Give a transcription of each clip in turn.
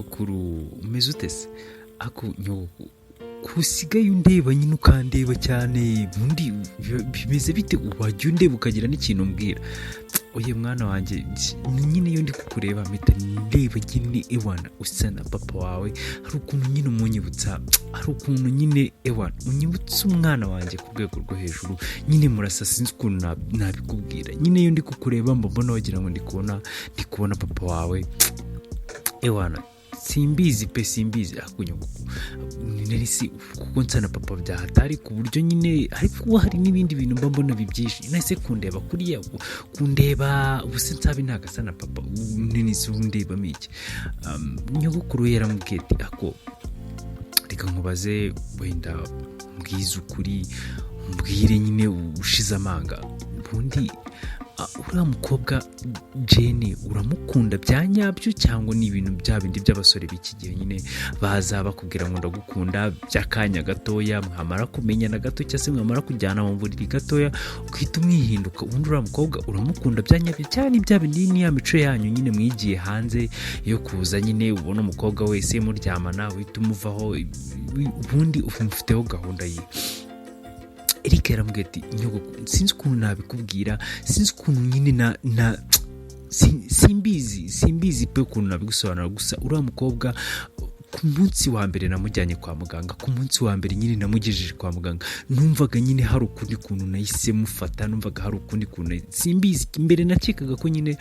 nyogokuru umeze utese ako nyogokuru kusigaye undeba nyine ukandeba cyane ubundi bimeze bite wajya undeba ukagira n'ikintu umbwira oye mwana wanjye nyine iyo ndi kukureba mpita ndeba nyine ewana usa na papa wawe hari ukuntu nyine umunyibutsa hari ukuntu nyine ewana unyibutsa umwana wanjye ku rwego rwo hejuru nyine murasa sinzi ukuntu nabikubwira nyine iyo ndi kukureba mbona wagira ngo ndi kubona papa wawe ewana simbizi akunyugo nisi kuko nsana papa byahatari ku buryo nyine ariko hari n'ibindi bintu mbona bibyinshi nase kundeba kuriya kundeba ubuse nsabi ntagasana papa nini sundeba miki nyogokuru yaramubwiye ati ako reka nkubaze wenda mbwiza ukuri mbwire nyine ushize amanga ubundi uriya mukobwa Jane uramukunda bya nyabyo cyangwa ni ibintu bya bindi by'abasore b'iki gihe nyine baza bakubwira ngo ndagukunda by'akanya gatoya mwamara kumenyana gato cyangwa se mwamara kujyana mu buriri gatoya ukihita umwihinduka ubundi uriya mukobwa uramukunda bya nyabyo cyane bya bindi ni ya mico yanyu nyine mwigiye hanze yo kuza nyine ubona umukobwa wese muryamana uhita umuvaho ubundi ufiteho gahunda ye Eric yaramubwiye ati sinzi ukuntu nabikubwira sinzi ukuntu nyine simbizi pe ukuntu nabigusobanura gusa uriya mukobwa ku munsi wa mbere namujyanye kwa muganga ku munsi wa mbere nyine namugejeje kwa muganga numvaga nyine hari ukundi kuntu nahise mufata numvaga hari ukundi kuntu simbizi mbere nakekaga ko nyine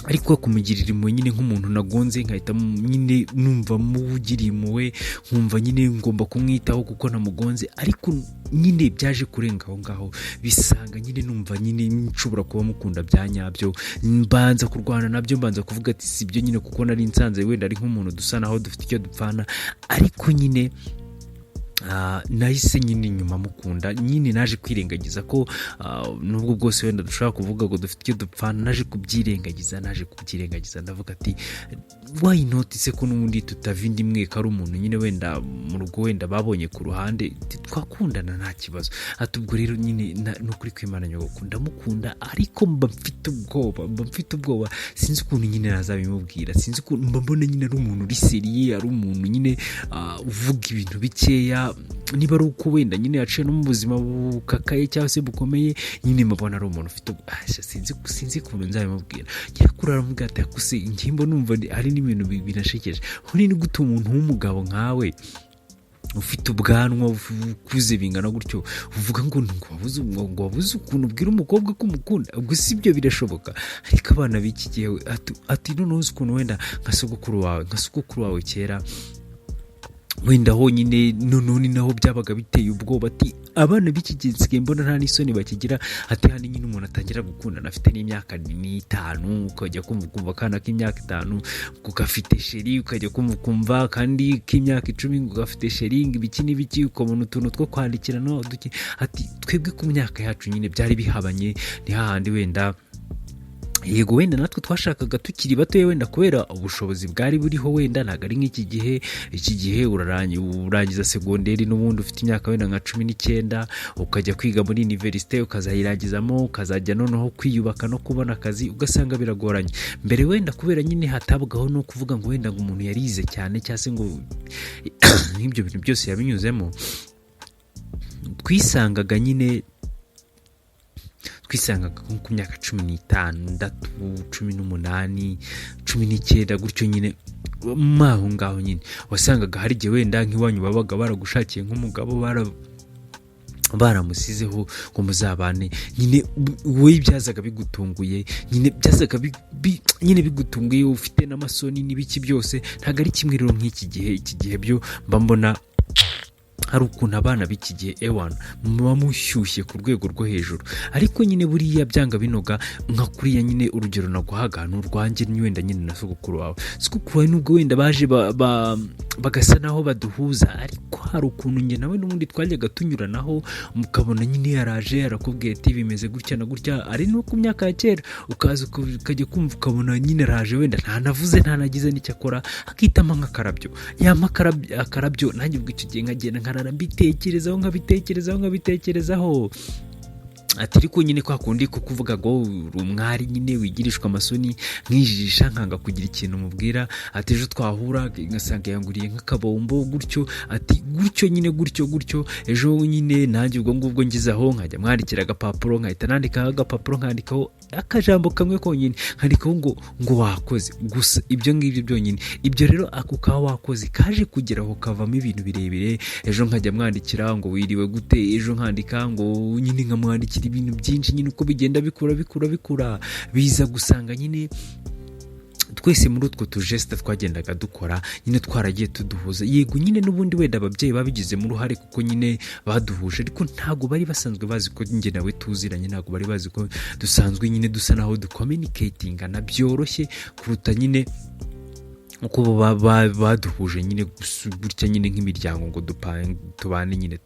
ariko kumugirira impuhwe nyine nk'umuntu nagonze nkahita nyine numva mugiriye impuhwe nkumva nyine ngomba kumwitaho kuko namugonze ariko nyine byaje kurenga aho ngaho bisanga nyine numva nyine nshobora kuba mukunda bya nyabyo mbanza kurwana nabyo mbanza kuvuga ati sibyo nyine kuko nari nsanze wenda ari nk'umuntu dusa naho dufite icyo dupfana ariko nyine nahise nyine nyuma mukunda nyine naje kwirengagiza ko nubwo bwose wenda dushobora kuvuga ngo dufite icyo dupfana naje kubyirengagiza ndavuga ati why not se ko n'ubundi tutavinda imwe kari umuntu nyine wenda mu rugo wenda babonye ku ruhande twakundana nta kibazo atubwo rero nyine n'ukuri kwimana nyogokunda mukunda ariko mba mfite ubwoba sinzi ukuntu nyine nazabimubwira sinzi ukuntu mba mbona nyine ari umuntu uri seriye ari umuntu nyine uvuga ibintu bikeya niba ari uko wenda nyine yaciye no mu buzima bukakaye cyangwa se bukomeye nyine mbona ari umuntu ufite sinzi ukuntu nzabimubwira nyirakuru aramubwira ati akuse ingimbo numva hari n'ibintu binashekeje uri ni gute umuntu w'umugabo nkawe ufite ubwanwa ukuze bingana gutyo uvuga ngo wabuze ukuntu ubwira umukobwa ko umukunda ubwo si byo birashoboka ariko abana b'iki gihe ati noneho uzi ukuntu wenda nka sogokuru wawe kera wenda honyine none naho byabaga biteye ubwoba ati abana b'iki gihe nsigaye mbona nta n'isoni bakigira ati hano nyine umuntu atangira gukundana afite n'imyaka 5 ukajya kumva akana k'imyaka 5 ugafite sheri ukajya kumva kandi k'imyaka 10 ugafite sheri ibiki n'ibiki ukabona utuntu two kwandikirana ati twebwe ku myaka yacu nyine byari bihabanye ni hahandi wenda yego wenda natwe twashakaga tukiri bato wenda kubera ubushobozi bwari buriho wenda ntago ari nk'iki gihe urangiza segonderi n'ubundi ufite imyaka wenda nka 19 ukajya kwiga muri universite ukazayirangizamo ukazajya noneho kwiyubaka no kubona akazi ugasanga biragoranye mbere wenda kubera nyine hatabwaho no kuvuga ngo wenda ngo umuntu yarize cyane cyangwa se ngo n'ibyo bintu byose yabinyuzemo twisangaga ku myaka 15, 18, 19 gutyo nyine maho ngaho nyine wasangaga hari gihe wenda nk'iwanyu babaga baragushakiye nk'umugabo baramusizeho ngo muzabane nyine wowe byazaga bigutunguye nyine byazaga nyine bigutunguye ufite n'amasoni n'ibiki byose ntago ari kimwe rero nk'iki gihe byo mbona hari ukuntu abana b'iki gihe ewana muba mushyushye ku rwego rwo hejuru ariko nyine buriya byanga binoga nka kuriya nyine urugero naguhaga n'urwanjye wenda nyine na sogokuru wawe nubwo wenda baje bagasa naho baduhuza ariko hari ukuntu njye nawe n'ubundi twajyaga tunyuranaho mukabona nyine yaraje arakubwiye ati bimeze gutya na gutya ari no ku myaka ya kera ukaza ukajya kumva ukabona nyine araje wenda ntanavuze ntanagize n'icyo akora akitama nk'akarabyo akarabyo nanjye ubwo icyo gihe nkagenda nkarara mbitekerezaho ati ariko nyine kwa kundi ko kuvuga ngo uri umwari nyine wigirishwa amasoni nkijijisha nkanga kugira ikintu mubwira, ati ejo twahura ngasanga yanguriye nk'akabombo gutyo, ati gutyo nyine gutyo ejo nyine nanjye ubwo ngubwo ngize aho nkajya mwandikira agapapuro, nkahita nandikaho agapapuro nkandikaho akajambo kamwe konyine, nkandikaho ngo wakoze. Gusa ibyo ngibyo byonyine, ibyo rero ako ka wakoze kaje kugeraho kavamo ibintu birebire. Ejo nkajya mwandikira ngo wiriwe gute, ejo nkandika ngo nyine nkamwandikira ibintu byinshi nyine uko bigenda bikura biza gusanga nyine twese muri utwo tujesta twagendaga dukora nyine twaragiye tuduhuza. Yego nyine n'ubundi wenda ababyeyi babigizemo uruhare kuko nyine baduhuje, ariko ntago bari basanzwe bazi ko njye nawe tuziranye, ntago bari bazi ko dusanzwe nyine dusa naho ducommunicatingana byoroshye kuruta nyine uko baduhuje nyine gutya nyine nk'imiryango ngo tubane nyine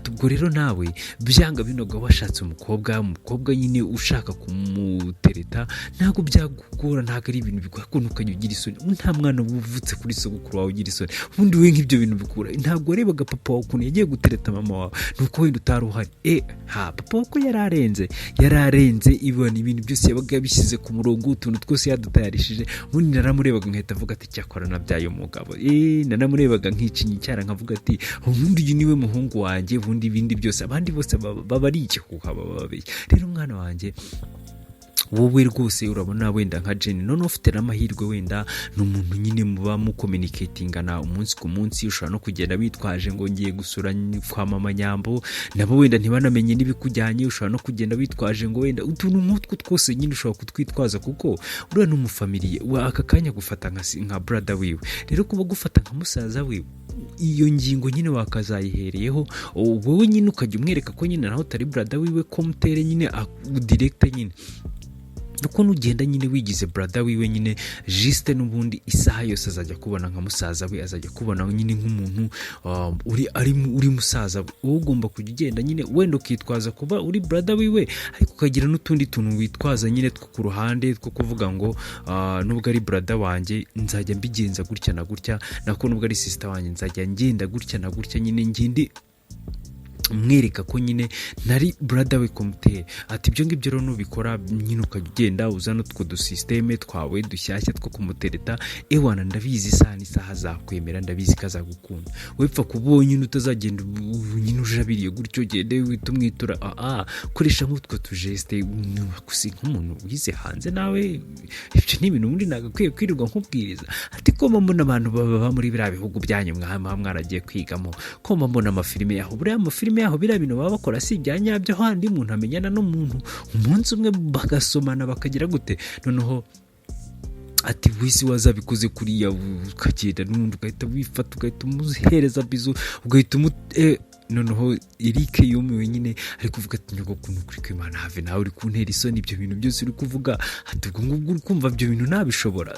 ubwo rero nawe byanga binoga washatse umukobwa nyine ushaka kumutereta, ntabwo byagukora, ntabwo ari ibintu bigora ko ntukajya ugira isoni. Nta mwana wuvutse kuri sogokuru wawe ugira isoni, ubundi we nk'ibyo bintu bikura. Ntabwo warebaga papa wawe ukuntu yagiye gutereta mama wawe, nuko wenda utari uhari. Papa wawe ko yararenze ibona ibintu byose yabaga yabishyize ku murongo, utuntu twose yadutayarishije. Ubundi naramurebaga nkahita avuga ati cyakora nabyaye umugabo. Nanamurebaga nkicinya icyara nkavuga ati ubundi uyu niwe muhungu wanjye, ubundi ibindi byose abandi bose baba ari ikihuha bababeshya. Rero umwana wanjye wowe rwose urabona wenda nka Jenny none ufite n'amahirwe wenda n'umuntu nyine muba mucommunicatingana umunsi ku munsi, ushobora no kugenda bitwaje ngo ngiye gusura kwa mama Nyambo, nabo wenda ntibanamenye n'ibikujyanye. Ushobora no kugenda bitwaje ngo wenda utuntu nk'utwo twose nyine ushobora kutwitwaza kuko uriya n'umufamiliye aka kanya gufata nka brother wiwe. Rero kuba gufata nka musaza wiwe, iyo ngingo nyine wakazayihereyeho wowe nyine ukajya umwereka ko nyine naho utari brother wiwe, ko mutere nyine directe nyine uko nugenda nyine wigize brother wiwe nyine juste n'ubundi isaha yose azajya kubona nka musaza we, azajya kubona nyine nk'umuntu uri musaza we. Wowe ugomba kujya ugenda nyine wenda ukitwaza kuba uri brother wiwe, ariko ukagira n'utundi tuntu witwaza nyine two ku ruhande two kuvuga ngo nubwo ari brother wanjye nzajya mbigenza gutya na gutya, nako nubwo ari sister wanjye nzajya ngenda gutya na gutya nyine ngende mwereka ko nyine nari brother we komuteye. Ati ibyo ngibyo rero nubikora nyine ukajya ugenda uzana utwo dusysteme twawe dushyashya two kumutereta, ewana ndabizi isaha azakwemera, ndabizi ko azagukunda. Wepfa kubonye nyine utazagenda nyine ujabiriye gutyo gende wita umwitura. Koresha nk'utwo tujeste gusi nk'umuntu wize hanze nawe, ibyo ni ibintu ubundi nagakwiye kwirirwa nkubwiriza. Ati ko mbona abantu baba muri biriya bihugu byanyu mwaragiye kwigamo, ko mbona amafilime yaho, buriya amafilime yaho biriya bintu baba bakora si ibya nyabyo, handi umuntu amenyana n'umuntu umunsi umwe bagasomana bakagira gute. Noneho ati wisi wazabikoze kuriya ukagenda n'undi ugahita wifata ugahita umuhereza bizu ugahita noneho Eric yumiwe nyine ari kuvuga ati nyogokuntu kuri kwimana have nawe uri kuntera isoni, ibyo bintu byose uri kuvuga ati ubwo ngubwo uri kumva ibyo bintu nabishobora.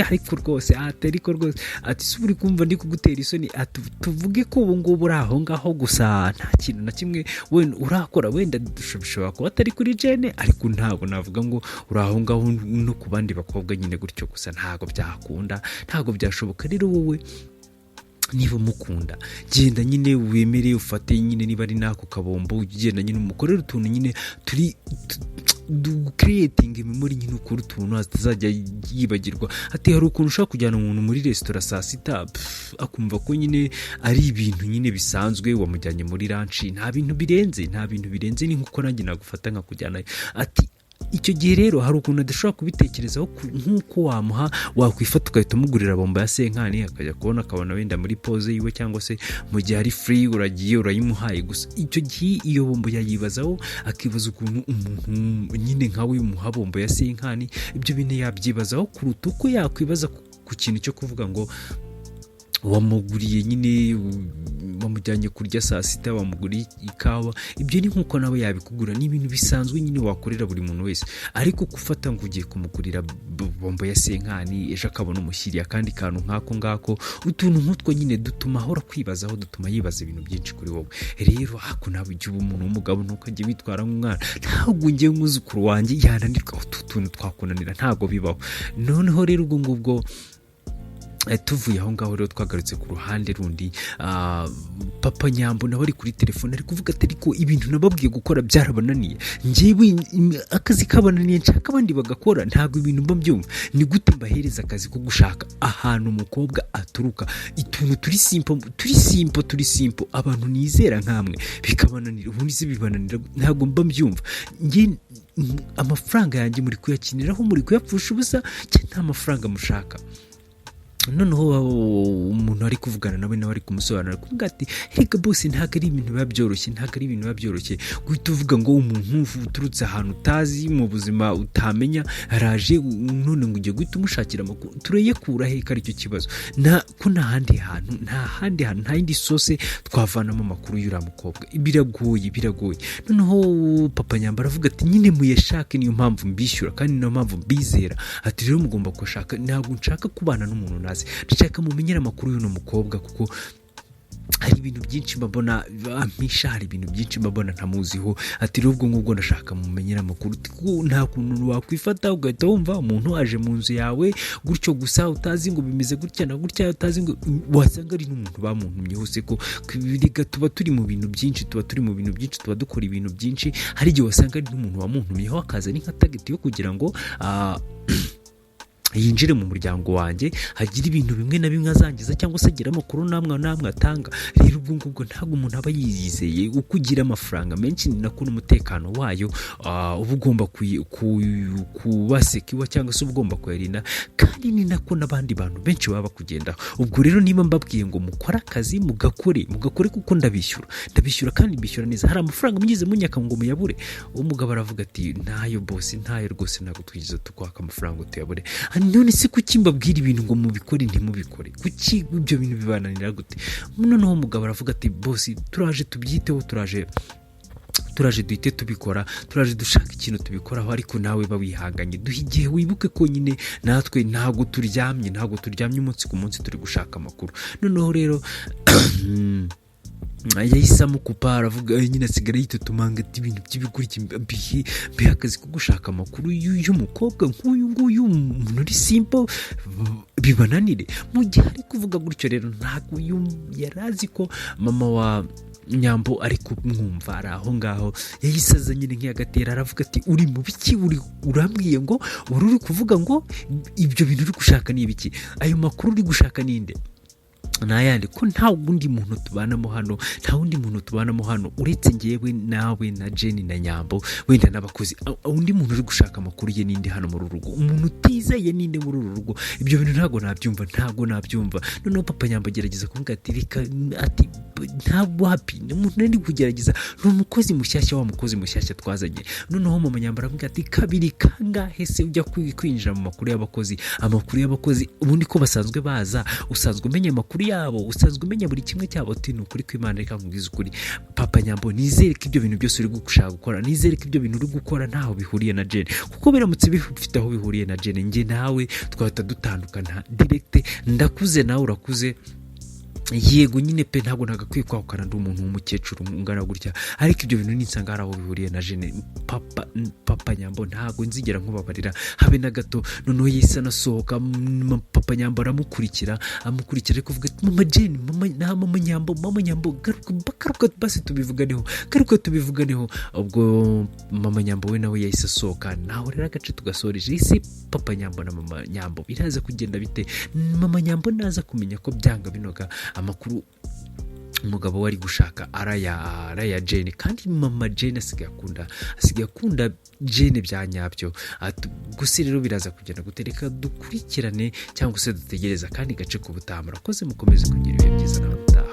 Ariko rwose ariko rwose ati si uri kumva ndi kugutera isoni, ati tuvuge ko ubu ngubu uri aho ngaho gusa nta kintu na kimwe wenda urakora, wenda dushobora kuba atari kuri Jene, ariko ntabwo navuga ngo uri aho ngaho no ku bandi bakobwa nyine gutyo gusa, ntabwo byakunda, ntabwo byashoboka. Rero wowe niba umukunda genda nyine wemere ufate nyine niba ari nako kabombo ugenda nyine umukorera utuntu nyine turi creating memory nyine ukora utuntu atazajya yibagirwa. Ati hari ukuntu ushaka kujyana umuntu muri restaurant saa sita akumva ko nyine ari ibintu nyine bisanzwe, wamujyanye muri lunch nta bintu birenze ni nkuko nanjye nagufata nka kujyana. Ati icyo gihe rero hari ukuntu adashobora kubitekerezaho nk'uko wakwifata ugahita umugurira bombo ya senkani akajya kubona akabona wenda muri pose yiwe, cyangwa se mu gihe ari free uragiye urayimuhaye gusa. Icyo gihe iyo bombo yayibazaho akibaza ukuntu umuntu nyine nkawe umuha bombo ya senkani, ibyo bintu yabyibazaho kuruta uko yakwibaza ku kintu cyo kuvuga ngo wamuguriye nyine wamujyanye kurya saa sita, wamuguriye ikawa. Ibyo ni nkuko nawe yabikugura, ni ibintu bisanzwe nyine wakorera buri muntu wese. Ariko gufata ngo ugiye kumugurira bombo ya senkani ejo akabona umushyiriye akandi kantu nk'ako ngako, utuntu nk'utwo nyine dutuma ahora kwibazaho, dutuma yibaza ibintu byinshi kuri wowe. Rero ako nawe igihe uba umuntu w'umugabo ntukajye witwara nk'umwana. Ntabwo ngiye nk'umwuzukuru wanjye yananirwa utu tuntu twakunanira, ntabwo bibaho. Noneho rero ubwo ngubwo tuvuye aho ngaho rero twagarutse ku ruhande rundi. Papa Nyambo nawe ari kuri telefone ari kuvuga ati ariko ibintu nababwiye gukora byarabananiye, njyewe akazi kabananiye nshaka abandi bagakora, ntabwo ibintu mba mbyumva. Ni gute mbahereza akazi ko gushaka ahantu umukobwa aturuka, ituntu turi simple abantu nizera nkamwe bikabananira, ubundi se bibananira? Ntabwo mba mbyumva. Amafaranga yanjye muri kuyakiniraho, muri kuyapfusha ubusa, nta mafaranga mushaka. Noneho umuntu ari kuvugana nawe ari kumusobanurira kuvuga ati reka bose ntabwo ari ibintu biba byoroshye, guhita uvuga ngo umuntu uturutse ahantu utazi mu buzima utamenya araje none ngo ugiye guhita umushakira amakuru, turayekura he? Aricyo kibazo. Ko nta yindi sose twavanamo amakuru y'uriya mukobwa, biragoye. Noneho Papa Nyambo aravuga ati nyine muyashake, niyo mpamvu mbishyura kandi niyo mpamvu mbizera. Ati rero mugomba kushaka, ntabwo nshaka kubana n'umuntu ndashaka mumenyera amakuru y'uno mukobwa, kuko hari ibintu byinshi mbabona ampisha, hari ibintu byinshi mbabona ntamuziho. Ati rero ubwo ngubwo ndashaka mumenyera amakuru. Nta kuntu wakwifata ugahita wumva umuntu aje mu nzu yawe gutyo gusa, utazi ngo bimeze gutya na gutya, utazi ngo wasanga ari n'umuntu bamuntumye hose. Ko tuba turi mu bintu byinshi, tuba dukora ibintu byinshi. Hari igihe wasanga ari n'umuntu wamuntumyeho akaza ni nka target yo kugira ngo yinjire mu muryango wanjye, hagira ibintu bimwe na bimwe azangiza cyangwa se agira amakuru namwe atanga. Rero ubwo ngubwo ntabwo umuntu aba yizeye. Uko ugira amafaranga menshi ni nako n'umutekano wayo uba ugomba kubasekiwa cyangwa se ugomba kuyarinda, kandi ni nako n'abandi bantu benshi baba bakugendaho. Ubwo rero niba mbabwiye ngo mukore akazi mugakore kuko ndabishyura kandi mbishyura neza. Hari amafaranga mugize munyaka ngo muyabure? Umugabo aravuga ati ntayo boss, ntayo rwose, ntabwo twigize tukwaka amafaranga tuyabure. None se kuki mbabwira ibintu ngo mubikore ntimubikore? Kuki ibyo bintu bibananira gute? Noneho umugabo aravuga ati boss, turaje tubyiteho, turaje duhite tubikora, turaje dushaka ikintu tubikoraho, ariko nawe bawihanganye, duhe igihe, wibuke ko nyine natwe ntabwo turyamye umunsi ku munsi turi gushaka amakuru. Noneho rero yahise amukupa, aravuga nyine asigara yitotomanga ati ibintu by'ibiguriki biha akazi ko gushaka amakuru y'umukobwa nk'uyu nguyu, umuntu uri simple, bibananire. Mu gihe ari kuvuga gutyo rero ntabwo yari azi ko mama wa Nyambo ari kumwumva, ari aho ngaho. Yahise aza nyine nk'iyagatera, aravuga ati uri mu biki? Urambwiye ngo uri kuvuga ngo ibyo bintu uri gushaka ni ibiki? Ayo makuru uri gushaka ninde? Nayandi ko nta wundi muntu tubanamo hano uretse ngewe nawe na Jenny na Nyambo, wenda n'abakozi. Undi muntu uri gushaka amakuru ye ninde hano muri rugo? Umuntu utizeye ninde muri uru rugo? Ibyo bintu ntabwo nabyumva. Noneho Papa Nyambo agerageza kuvuga ati ntabwo happy umuntu nari kugerageza, ni umukozi mushyashya twazanye. Noneho Mama Nyambo aravuga ati kabiri kangahe se ujya kwinjira mu makuru y'abakozi ubundi ko basanzwe baza, usanzwe umenya amakuru yabo, usanzwe umenya buri kimwe cyabo. Ati ni ukuri kw'Imana, reka nkubwize ukuri Papa Nyambo, nizere ko ibyo bintu byose uri gushaka gukora, nizere ko ibyo bintu uri gukora ntaho bihuriye na Jenny, kuko biramutse bifite aho bihuriye na Jenny, njye nawe twahita dutandukana direct. Ndakuze nawe urakuze, yego nyine pe ntabwo nagakwiye kwahukana ndi umuntu w'umukecuru ungana gutya, ariko ibyo bintu ninsanga hari aho bihuriye na Jenny, Papa Nyambo ntabwo nzigera nkubabarira habe na gato. Noneho yise anasohoka, Papa Nyambo aramukurikira ariko kuvuga ati Mama Jenny, Mama Nyambo garuka basi tubivuganeho. Ubwo Mama Nyambo we nawe yahise asohoka, naho rero agace tugasoreje. isi Papa Nyambo na Mama Nyambo biraza kugenda bite? Mama Nyambo naza kumenya ko byanga binoga amakuru umugabo wari gushaka araya Jenny, kandi Mama Jenny asigaye akunda Jenny bya nyabyo. Gusa rero biraza kugenda gutereka dukurikirane cyangwa se dutegereza kandi gace ku butaha. Murakoze, mukomeze kugira ibihe byiza nawe.